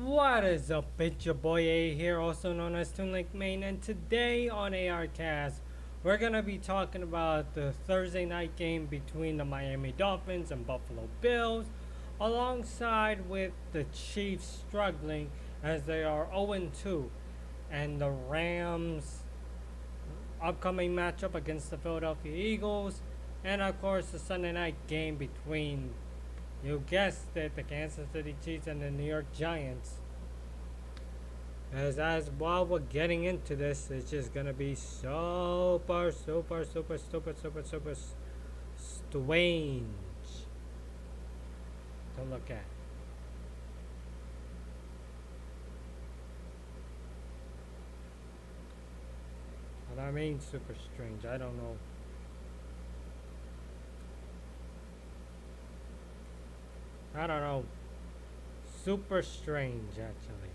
What is up? It's your boy A here, also known as Toon Link Main, and today on ARcast, we're gonna be talking about the Thursday night game between the Miami Dolphins and Buffalo Bills, alongside with the Chiefs struggling as they are 0-2, and the Rams' upcoming matchup against the Philadelphia Eagles, and of course the Sunday night game between, you guessed it, the Kansas City Chiefs and the New York Giants. As while we're getting into this, it's just gonna be super strange to look at. What I mean super strange, I don't know. I don't know. Super strange actually.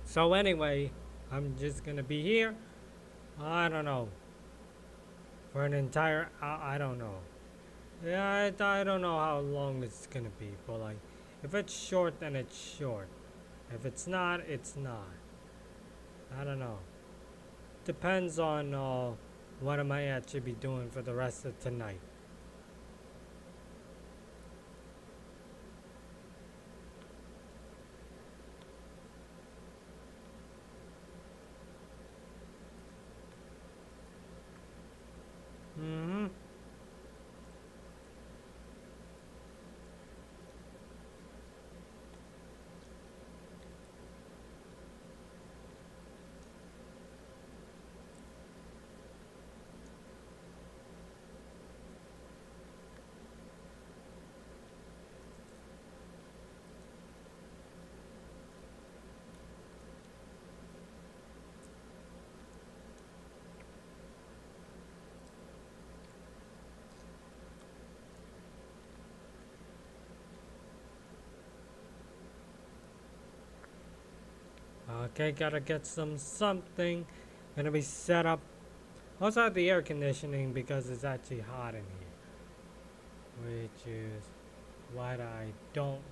So anyway, I'm just gonna be here. I don't know. For an entire, I don't know. Yeah, I don't know how long it's gonna be, but like, if it's short, then it's short. If it's not, it's not. I don't know. Depends on what I might actually be doing for the rest of tonight. Mm-hmm. Okay, gotta get something. Gonna be set up. Also have the air conditioning because it's actually hot in here, which is what I don't like.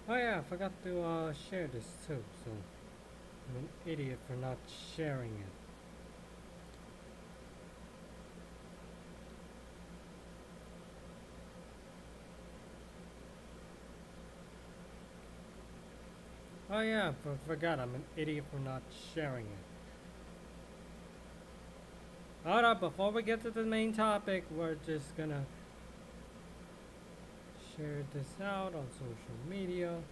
Oh yeah, I forgot to share this too, so I'm an idiot for not sharing it. Oh yeah, forgot, I'm an idiot for not sharing it. Alright, before we get to the main topic, we're just gonna share this out on social media.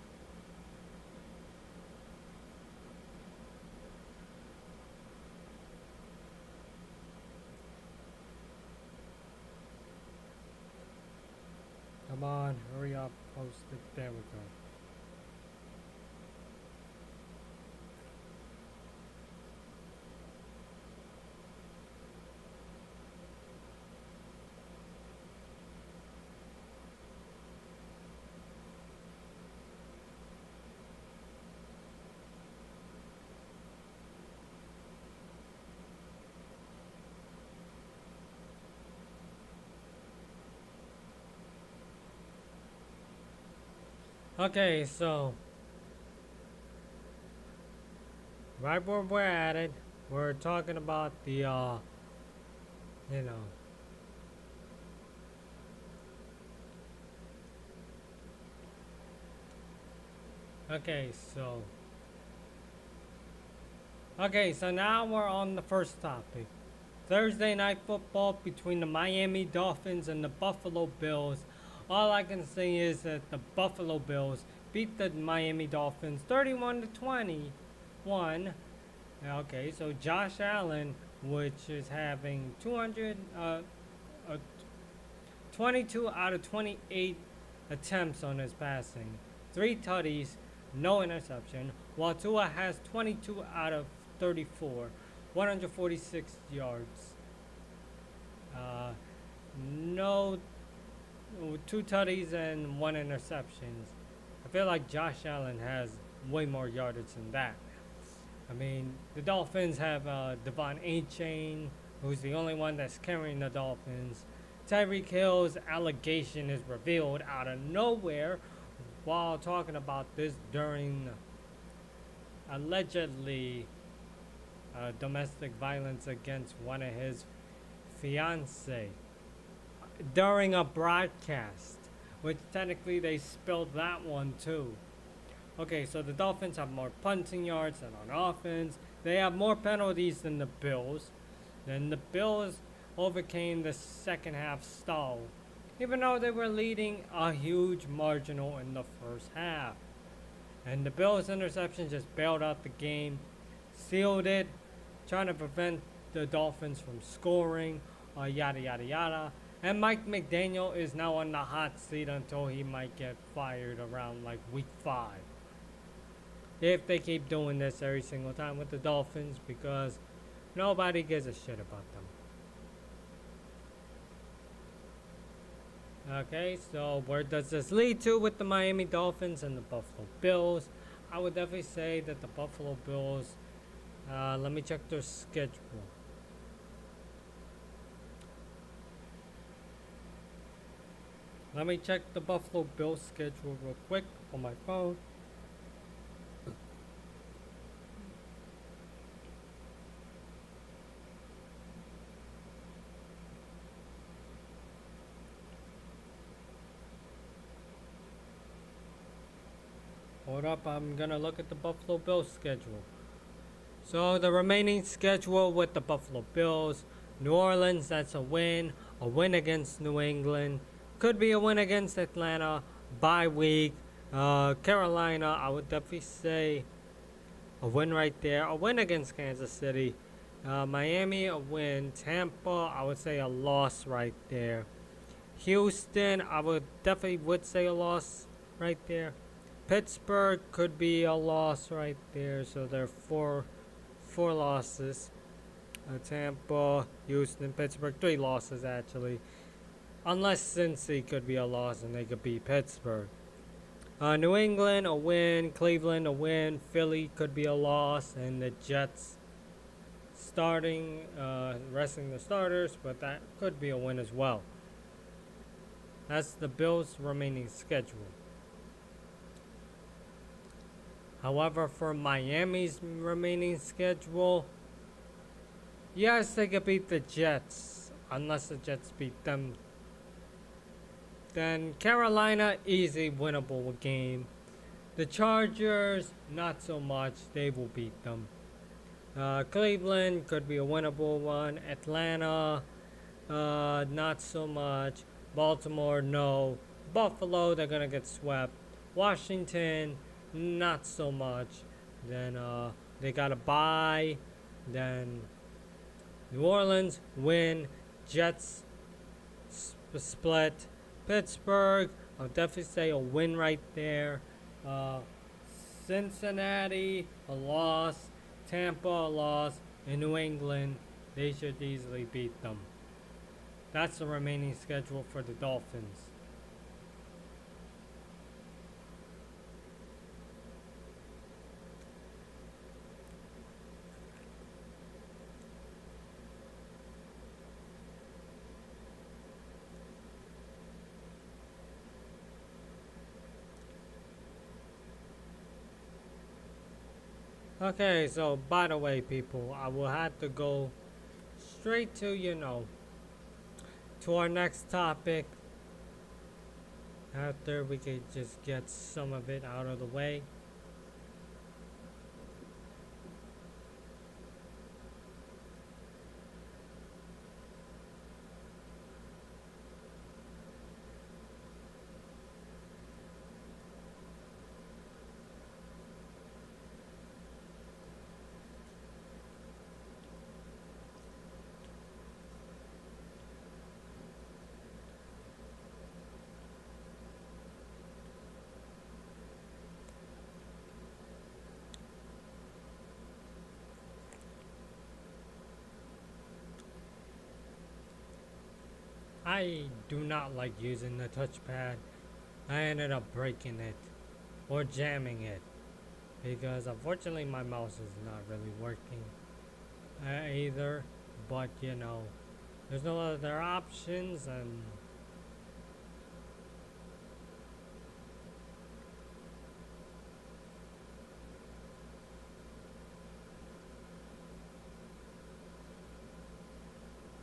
Come on, hurry up, post it. There we go. Okay, so right where we're at it, we're talking about the you know. Okay, so now we're on the first topic. Thursday night football between the Miami Dolphins and the Buffalo Bills. All I can say is that the Buffalo Bills beat the Miami Dolphins 31 to 21. Okay, so Josh Allen, which is having 22 out of 28 attempts on his passing, 3 tutties, no interception, while Tua has 22 out of 34, 146 yards. No, two tutties and one interceptions. I feel like Josh Allen has way more yardage than that. I mean, the Dolphins have Devon A. Chain, who's the only one that's carrying the Dolphins. Tyreek Hill's allegation is revealed out of nowhere while talking about this during allegedly domestic violence against one of his fiance during a broadcast, which technically they spilled that one too. Okay, so the Dolphins have more punting yards than on offense. They have more penalties than the Bills. Then the Bills overcame the second half stall, even though they were leading a huge marginal in the first half. And the Bills' interception just bailed out the game, sealed it, trying to prevent the Dolphins from scoring, yada yada yada. And Mike McDaniel is now on the hot seat until he might get fired around like week 5. If they keep doing this every single time with the Dolphins, because nobody gives a shit about them. Okay, so where does this lead to with the Miami Dolphins and the Buffalo Bills? I would definitely say that the Buffalo Bills, let me check their schedule. Let me check the Buffalo Bills schedule real quick on my phone. Hold up, I'm gonna look at the Buffalo Bills schedule. So the remaining schedule with the Buffalo Bills: New Orleans, that's a win against New England, could be a win against Atlanta, bye week. Carolina, I would definitely say a win right there, a win against Kansas City. Miami, a win. Tampa, I would say a loss right there. Houston, I would definitely say a loss right there. Pittsburgh could be a loss right there, so there are four losses. Tampa, Houston, Pittsburgh, 3 losses actually. Unless Cincy could be a loss and they could beat Pittsburgh. New England, a win. Cleveland, a win. Philly could be a loss. And the Jets resting the starters, but that could be a win as well. That's the Bills' remaining schedule. However, for Miami's remaining schedule, yes, they could beat the Jets, unless the Jets beat them. Then Carolina, easy, winnable game. The Chargers, not so much, they will beat them. Cleveland could be a winnable one. Atlanta, not so much. Baltimore, no. Buffalo, they're gonna get swept. Washington, not so much. Then they got a bye. Then New Orleans, win. Jets, split. Pittsburgh, I'll definitely say a win right there. Cincinnati, a loss. Tampa, a loss. And New England, they should easily beat them. That's the remaining schedule for the Dolphins. Okay, so by the way, people, I will have to go straight to, to our next topic. After we could just get some of it out of the way. I do not like using the touchpad. I ended up breaking it or jamming it because unfortunately my mouse is not really working either. But you know, there's no other options, and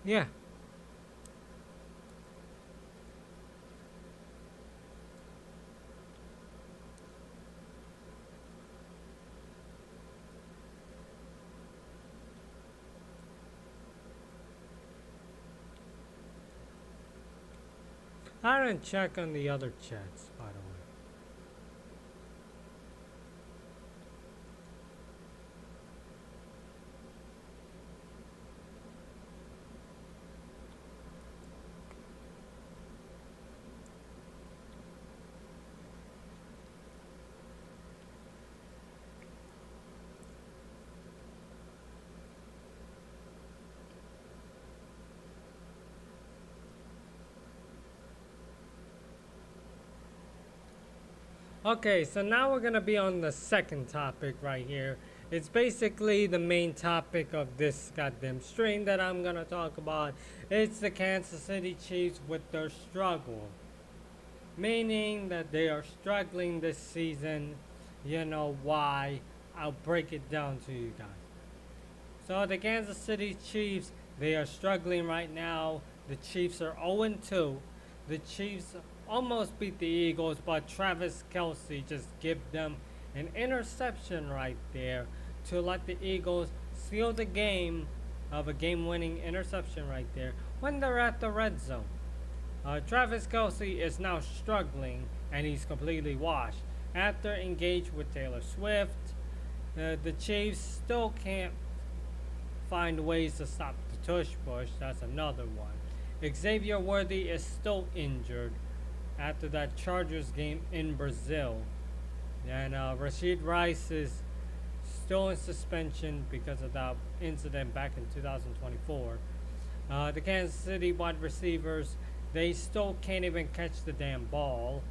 yeah. I didn't check on the other chats, by the way. Okay, so now we're gonna be on the second topic right here. It's basically the main topic of this goddamn stream that I'm gonna talk about. It's the Kansas City Chiefs with their struggle, meaning that they are struggling this season. You know why? I'll break it down to you guys. So the Kansas City Chiefs, they are struggling right now. The Chiefs are 0-2. The Chiefs almost beat the Eagles, but Travis Kelsey just gave them an interception right there to let the Eagles seal the game of a game-winning interception right there when they're at the red zone. Travis Kelsey is now struggling, and he's completely washed. After engaged with Taylor Swift, the Chiefs still can't find ways to stop the tush push. That's another one. Xavier Worthy is still injured after that Chargers game in Brazil. And Rashid Rice is still in suspension because of that incident back in 2024. The Kansas City wide receivers, they still can't even catch the damn ball,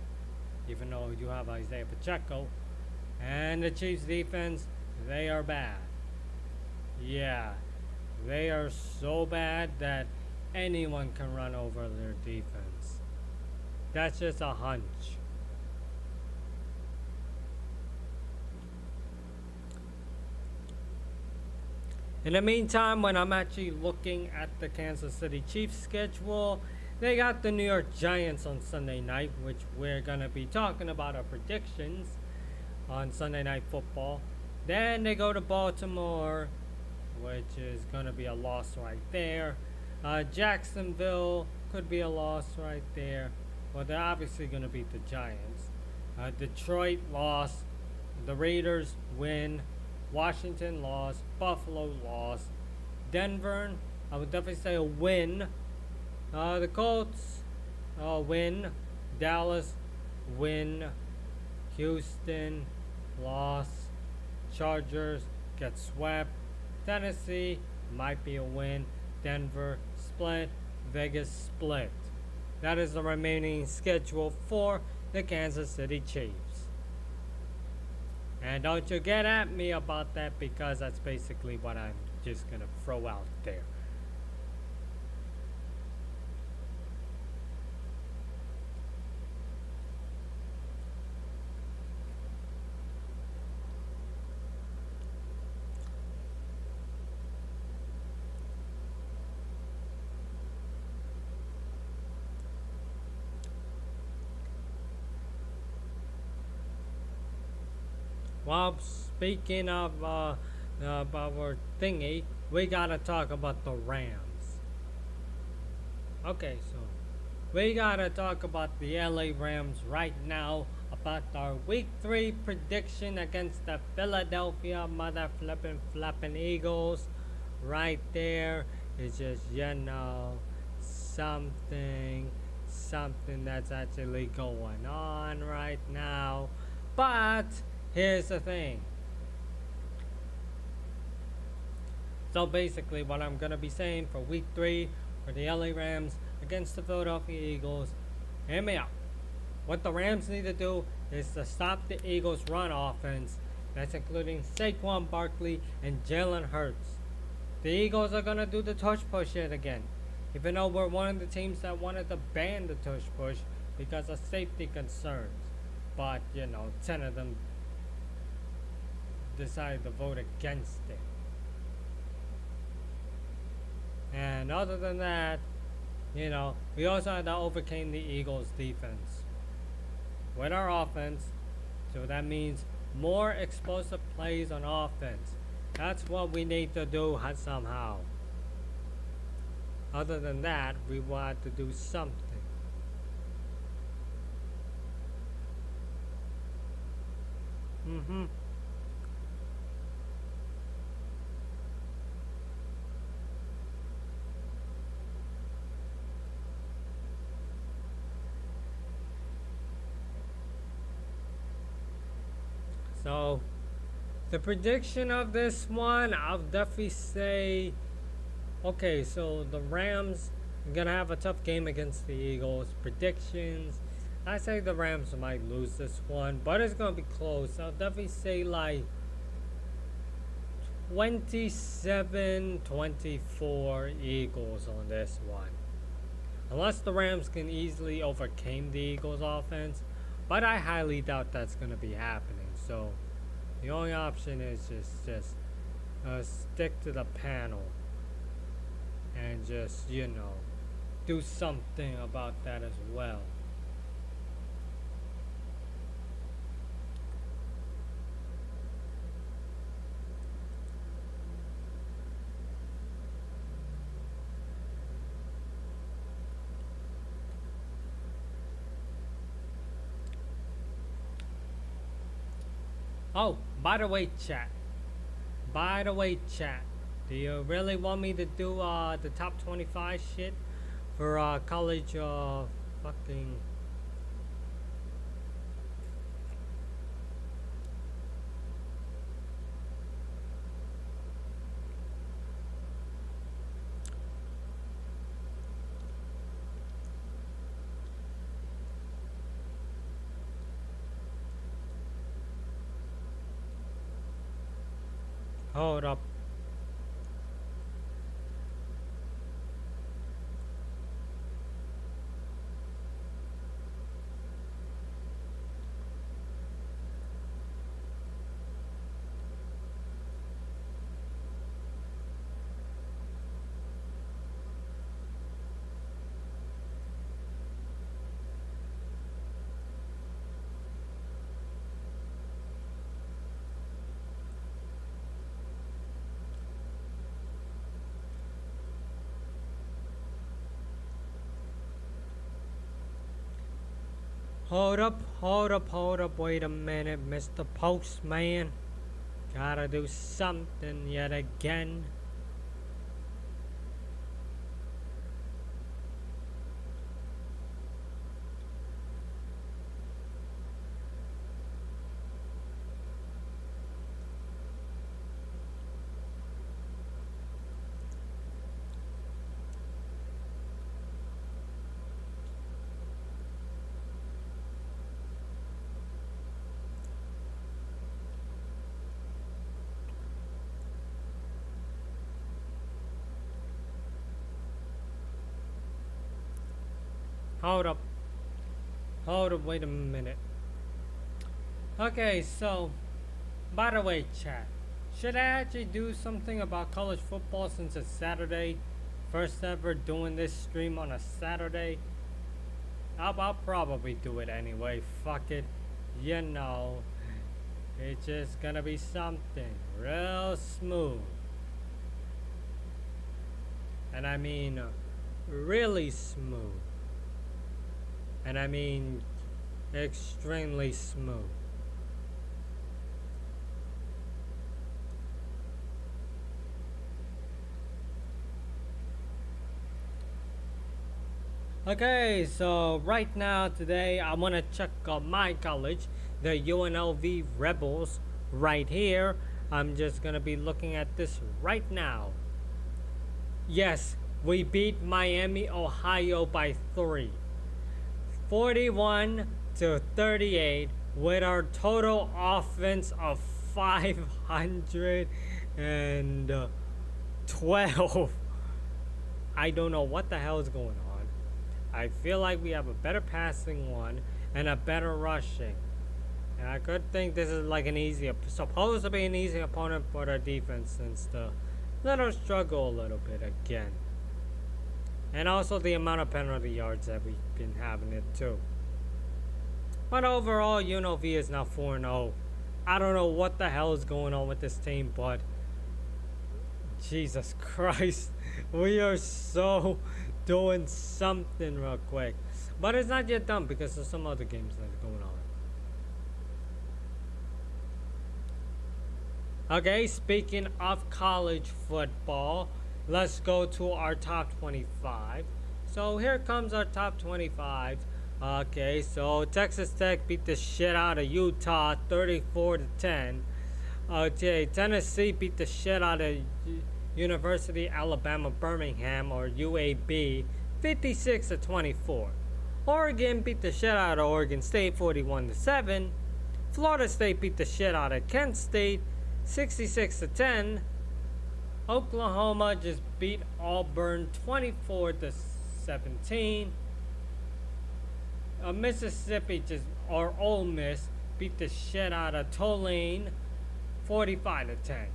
even though you have Isaiah Pacheco. And the Chiefs defense, they are bad. Yeah, they are so bad that anyone can run over their defense. That's just a hunch. In the meantime, when I'm actually looking at the Kansas City Chiefs schedule, they got the New York Giants on Sunday night, which we're going to be talking about our predictions on Sunday Night Football. Then they go to Baltimore, which is going to be a loss right there. Jacksonville could be a loss right there. Well, they're obviously going to beat the Giants. Detroit lost. The Raiders win. Washington lost. Buffalo lost. Denver, I would definitely say a win. The Colts win. Dallas win. Houston loss. Chargers get swept. Tennessee might be a win. Denver split. Vegas split. That is the remaining schedule for the Kansas City Chiefs. And don't you get at me about that, because that's basically what I'm just going to throw out there. Well, speaking of our thingy, we gotta talk about the Rams. Okay, so we gotta talk about the LA Rams right now, about our Week 3 prediction against the Philadelphia mother flipping Eagles. Right there is just, something that's actually going on right now. But here's the thing. So basically what I'm going to be saying for week 3 for the LA Rams against the Philadelphia Eagles. Hear me out. What the Rams need to do is to stop the Eagles' run offense. That's including Saquon Barkley and Jalen Hurts. The Eagles are going to do the tush push yet again. Even though we're one of the teams that wanted to ban the tush push because of safety concerns. But, 10 of them decided to vote against it. And other than that, we also had to overcome the Eagles' defense with our offense. So that means more explosive plays on offense. That's what we need to do somehow. Other than that, we want to do something. So, the prediction of this one, I'll definitely say, okay, so the Rams are going to have a tough game against the Eagles. Predictions, I say the Rams might lose this one, but it's going to be close. I'll definitely say like 27-24 Eagles on this one. Unless the Rams can easily overcome the Eagles offense, but I highly doubt that's going to be happening. So the only option is just stick to the panel and just do something about that as well. Oh, by the way, chat. Do you really want me to do the top 25 shit for college fucking? Hold up. Hold up, wait a minute, Mr. Postman. Gotta do something yet again. Hold up, wait a minute. Okay, so, by the way, chat, should I actually do something about college football since it's Saturday? First ever doing this stream on a Saturday? I'll probably do it anyway, fuck it. It's just gonna be something real smooth. And I mean, really smooth. And I mean, extremely smooth. Okay, so right now, today, I want to check out my college, the UNLV Rebels, right here. I'm just going to be looking at this right now. Yes, We beat Miami, Ohio by 3. 41-38 with our total offense of 512. I don't know what the hell is going on. I feel like we have a better passing one and a better rushing. And I could think this is like supposed to be an easy opponent for our defense, since the let us struggle a little bit again. And also the amount of penalty yards that we've been having it too. But overall, UNLV is now 4-0. I don't know what the hell is going on with this team, but Jesus Christ, we are so doing something real quick. But it's not yet done because there's some other games that are going on. Okay, speaking of college football, let's go to our top 25. So here comes our top 25. Okay, so Texas Tech beat the shit out of Utah 34-10. Okay, Tennessee beat the shit out of University Alabama Birmingham, or UAB, 56-24. Oregon beat the shit out of Oregon State 41-7. Florida State beat the shit out of Kent State 66-10. Oklahoma just beat Auburn 24-17. Mississippi or Ole Miss beat the shit out of Tulane 45-10.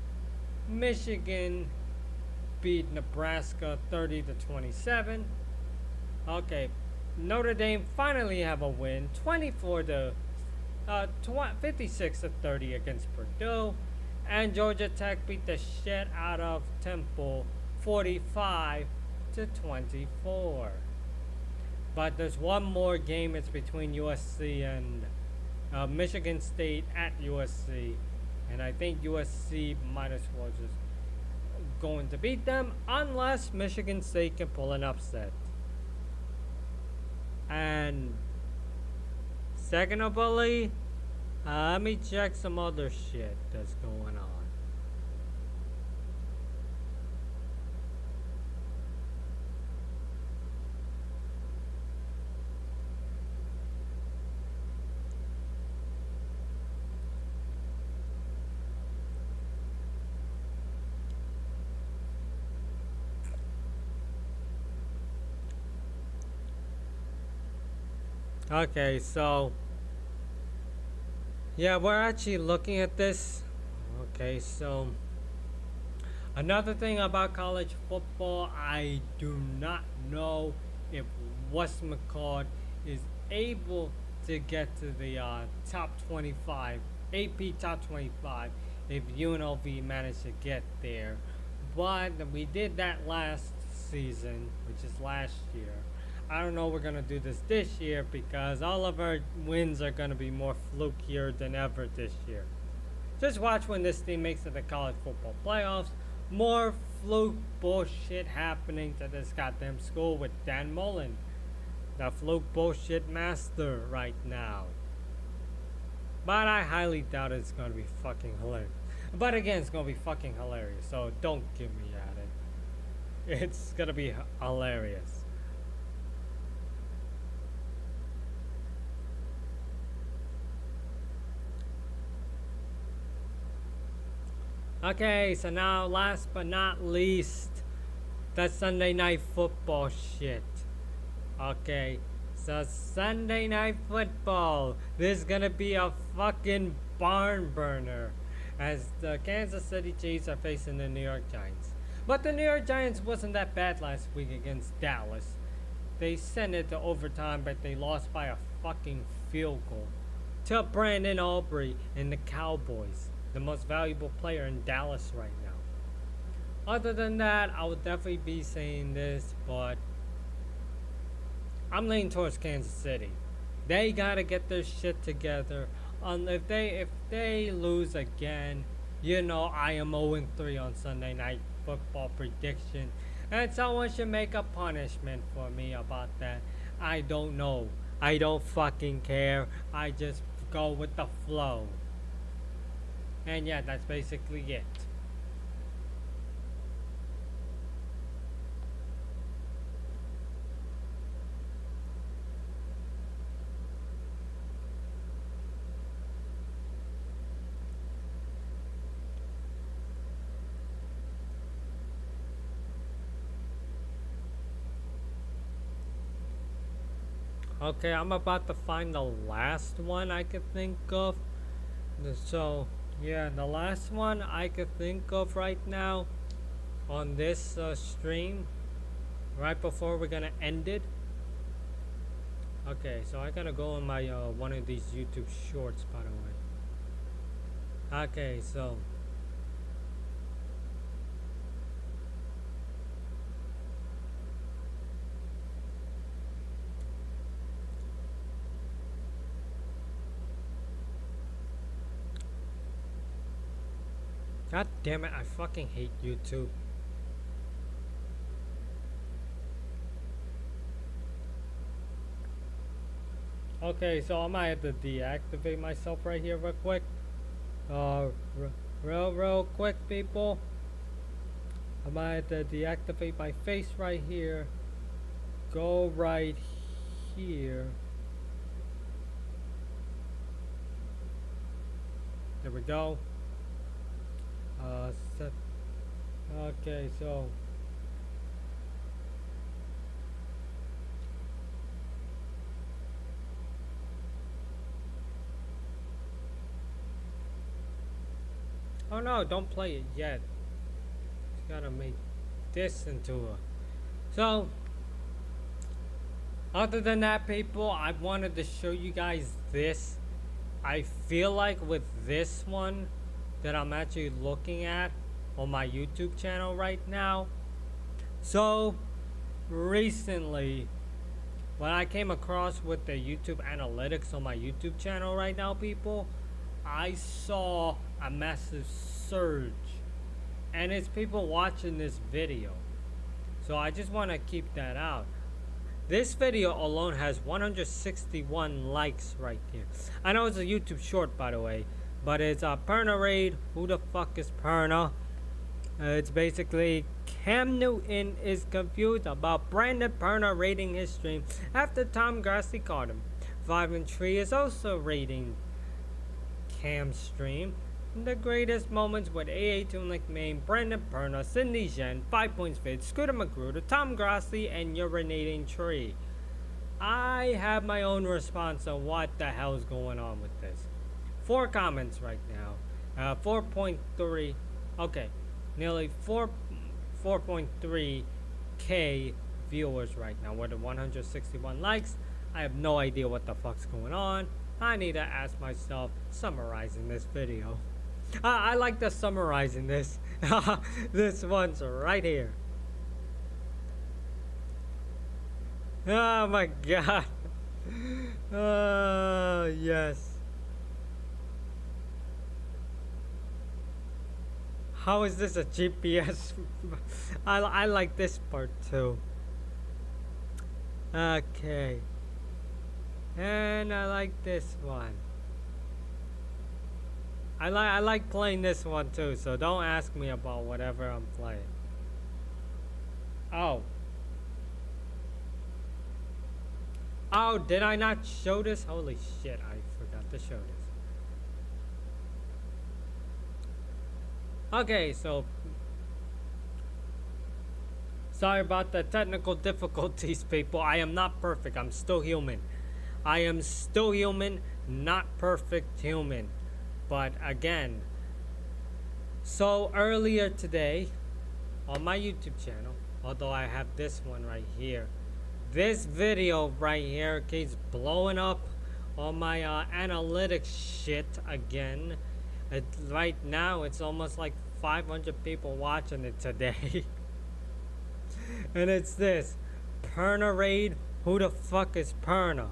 Michigan beat Nebraska 30-27. Okay, Notre Dame finally have a win, 56-30 against Purdue. And Georgia Tech beat the shit out of Temple 45-24. But there's one more game. It's between USC and Michigan State at USC. And I think USC might as well just going to beat them unless Michigan State can pull an upset. And secondly, let me check some other shit that's going on. Okay, so yeah, we're actually looking at this. Okay, so another thing about college football, I do not know if Westmacott is able to get to the top 25, AP top 25, if UNLV managed to get there. But we did that last season, which is last year. I don't know we're going to do this year because all of our wins are going to be more flukier than ever this year. Just watch when this team makes it to college football playoffs. More fluke bullshit happening to this goddamn school with Dan Mullen, the fluke bullshit master right now. But I highly doubt it's going to be fucking hilarious. But again, it's going to be fucking hilarious, so don't give me at it. It's going to be hilarious. Okay, so now last but not least, the Sunday Night Football shit. Okay, so Sunday Night Football, this is gonna be a fucking barn burner as the Kansas City Chiefs are facing the New York Giants. But the New York Giants wasn't that bad last week against Dallas. They sent it to overtime, but they lost by a fucking field goal to Brandon Aubrey and the Cowboys, the most valuable player in Dallas right now. Other than that, I would definitely be saying this, but I'm leaning towards Kansas City. They gotta get their shit together. If they lose again, you know I am 0-3 on Sunday Night Football prediction, and someone should make a punishment for me about that. I don't know. I don't fucking care. I just go with the flow. And yeah, that's basically it. Okay, I'm about to find the last one I could think of. So, yeah, the last one I could think of right now on this stream, right before we're gonna end it. Okay, so I gotta go on my one of these YouTube shorts, by the way. Okay, so God damn it, I fucking hate YouTube. Okay, so I might have to deactivate myself right here real quick. Real quick, people. I might have to deactivate my face right here. Go right here. There we go. Set. Okay, so. Oh no, don't play it yet. Just gotta make this into a. So, other than that, people, I wanted to show you guys this. I feel like with this one that I'm actually looking at on my YouTube channel right now. So, recently, when I came across with the YouTube analytics on my YouTube channel right now, people, I saw a massive surge, and it's people watching this video. So I just want to keep that out. This video alone has 161 likes right here. I know it's a YouTube short, by the way, but it's a Perna raid. Who the fuck is Perna? It's basically Cam Newton is confused about Brandon Perna rating his stream after Tom Grassley caught him. 5 and 3 is also rating Cam's stream. The greatest moments with AA Toon Link Main, Brandon Perna, Cindy Zhen, 5 Points Fit, Scooter McGruder, Tom Grassley, and Urinating Tree. I have my own response on what the hell is going on with this. 4 comments right now. 4.3. Okay, nearly 4.3k viewers right now with 161 likes. I have no idea what the fuck's going on. I need to ask myself, summarizing this video. I like the summarizing this. This one's right here. Oh my god. Oh, yes. How is this a GPS? I like this part too. Okay. And I like this one. I like playing this one too, so don't ask me about whatever I'm playing. Oh. Oh, did I not show this? Holy shit, I forgot to show this. Okay, so sorry about the technical difficulties, people. I am not perfect. I'm still human. I am still human, not perfect human. But again, so earlier today on my YouTube channel, although I have this one right here, this video right here keeps blowing up on my analytics shit again. Right now, it's almost like 500 people watching it today. And it's this. Perna raid. Who the fuck is Perna?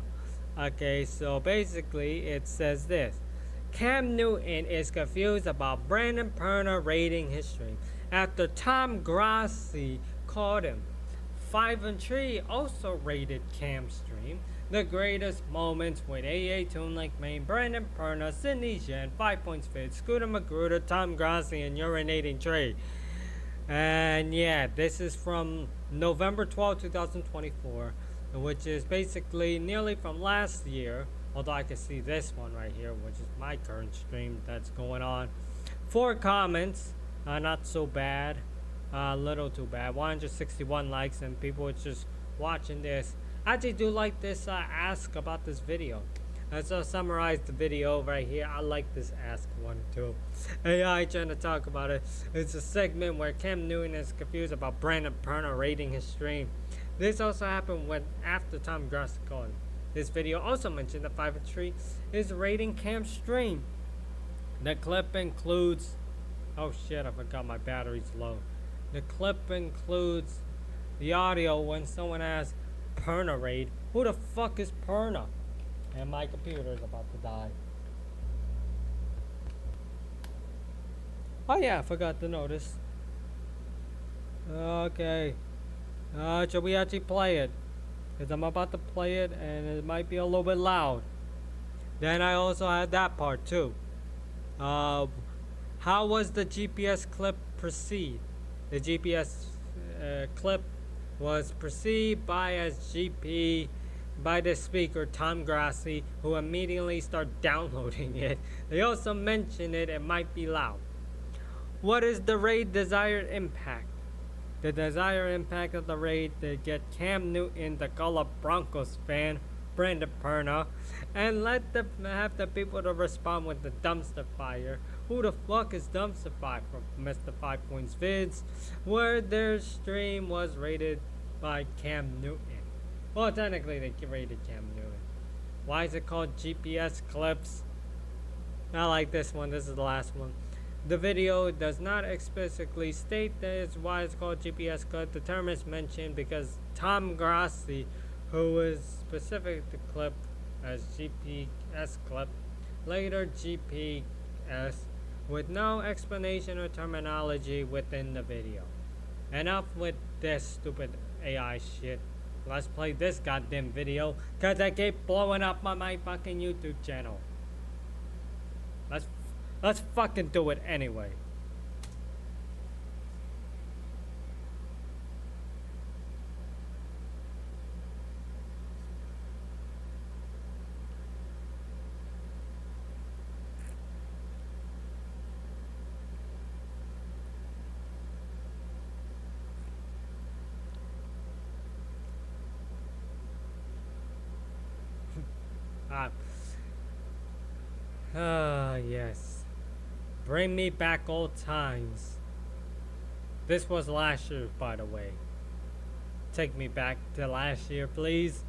Okay, so basically it says this. Cam Newton is confused about Brandon Perna rating his stream after Tom Grassley caught him. 5 and 3 also rated Cam's stream. The greatest moments with AA Toon Link Main, Brandon Perna, Cindy Zhen, 5 Points Fit, Scooter McGruder, Tom Grassley, and Urinating Tree. And yeah, this is from November 12, 2024, which is basically nearly from last year. Although I can see this one right here, which is my current stream that's going on. 4 comments, not so bad, a little too bad. 161 likes, and people are just watching this. I actually do like this ask about this video. So summarize the video right here. I like this ask one too. AI trying to talk about it. It's a segment where Cam Newton is confused about Brandon Perna rating his stream. This also happened when after Tom Grass gone. This video also mentioned that 5 Tree is rating Cam's stream. The clip includes, oh shit, I forgot my battery's low. The clip includes the audio when someone asks Perna raid. Who the fuck is Perna? And my computer is about to die. Oh yeah, I forgot to notice. Okay. Should we actually play it? Because I'm about to play it and it might be a little bit loud. Then I also had that part too. How was the GPS clip perceived? The GPS clip was perceived by as GP by the speaker Tom Grassi, who immediately started downloading it. They also mentioned it might be loud. What is the raid desired impact? The desired impact of the raid to get Cam Newton, the Gullah Broncos fan, Brandon Perna, and have the people to respond with the dumpster fire. Who the fuck is dumpster fire from Mr. 5 Points Vids, where their stream was rated by Cam Newton. Well, technically they rated Cam Newton. Why is it called GPS clips? I like this one. This is the last one. The video does not explicitly state that it's why it's called GPS clip. The term is mentioned because Tom Grassi, who is specific to clip as GPS clip, later GPS, with no explanation or terminology within the video. Enough with this stupid AI shit. Let's play this goddamn video, cause I keep blowing up on my fucking YouTube channel. Let's fucking do it anyway. Yes. Bring me back old times. This was last year, by the way. Take me back to last year, please.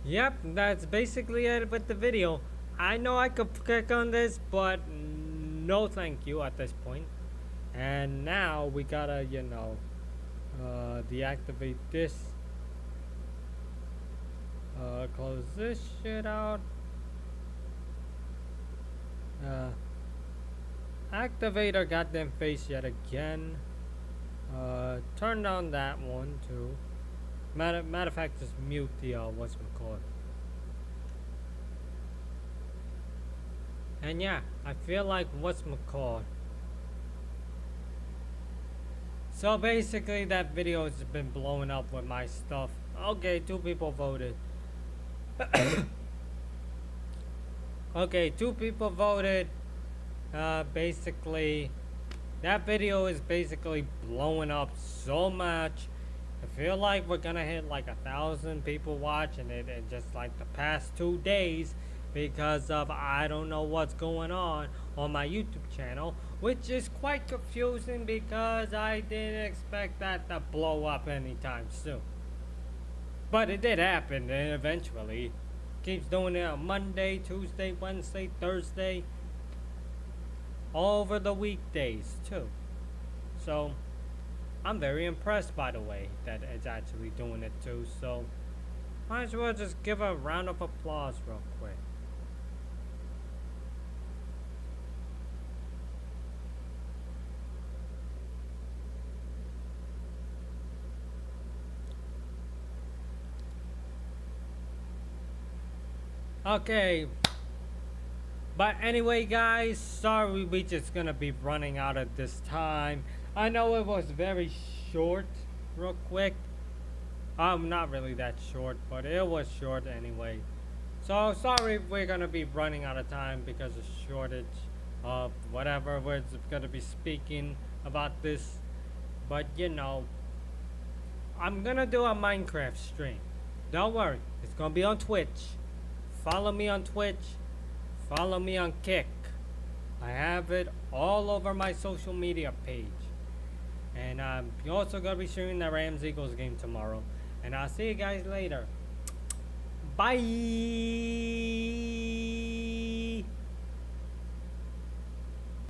Yep, that's basically it with the video. I know I could click on this, but no thank you at this point. And now we gotta, deactivate this. Close this shit out. Activate our goddamn face yet again. Turn down that one too. Matter of fact, just mute the whatchamacallit. And yeah, I feel like whatchamacallit. So basically, that video has been blowing up with my stuff. Okay, 2 people voted. Okay, 2 people voted. Basically, that video is basically blowing up so much. I feel like we're gonna hit like 1,000 people watching it in just like the past 2 days because of I don't know what's going on my YouTube channel, which is quite confusing because I didn't expect that to blow up anytime soon. But it did happen, and eventually keeps doing it on Monday, Tuesday, Wednesday, Thursday, all over the weekdays too. So I'm very impressed, by the way, that it's actually doing it too, so might as well just give a round of applause real quick. Okay, but anyway guys, sorry we just gonna be running out of this time. I know it was very short, real quick. Not really that short, but it was short anyway. So sorry if we're gonna be running out of time because of shortage of whatever we're gonna be speaking about this. But you know, I'm gonna do a Minecraft stream. Don't worry, it's gonna be on Twitch. Follow me on Twitch. Follow me on Kick. I have it all over my social media page. And you're also gonna be streaming the Rams Eagles game tomorrow. And I'll see you guys later. Bye.